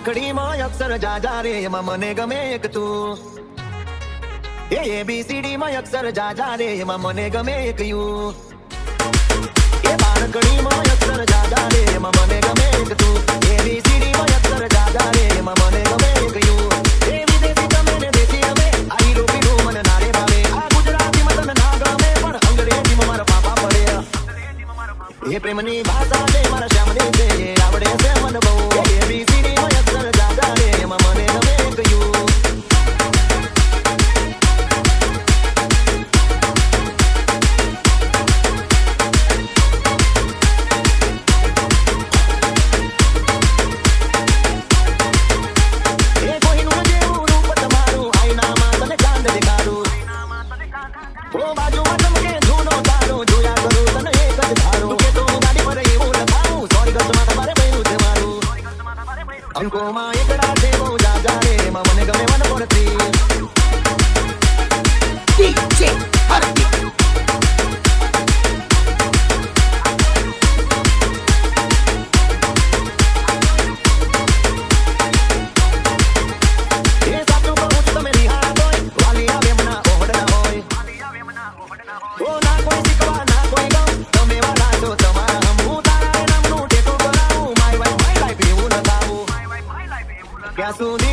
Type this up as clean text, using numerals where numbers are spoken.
બાણખડીમાં અક્ષર જાજા રે એમાં મને ગમે એક તું. એ ABCD માં અક્ષર જાજા રે એમાં મને ગમે એક યુ. એ બાણખડીમાં અક્ષર જાજા રે એમાં મને ગમે એક તું. ABCD માં અક્ષર જાજા રે એમાં મને ગમે એક યુ. એ વિદેશી તમે ને દેશી અમે આ હીરો પીરો મને નારે ભાવે. આ ગુજરાતીમાં તને ના ગમે પણ અંગ્રેજીમાં મારા પાપા પડે. એ પ્રેમની ભાષા છે મારા શ્યામને છે આવડે છે મને બહુ. ABCD માં અક્ષર જાજા રે એમાં મને ગમે એક યુ. અંકોમાં એકડા છે બહુ જાજા રે એમાં મને ગમે મન પડતી. DJ Hardik. એ સાચું કહું છું તમે રિહાણા હોય વાલી આવે મના ઓહડના હોય. ઓ ના કોઈ શીખવા ના કોઈ ગમ તમે વાળા છો તમારા હમ. હું તારા નામનું ટેટુ કરાવું માય લાઈફ એવું ન થાવું. ક્યાં સુધી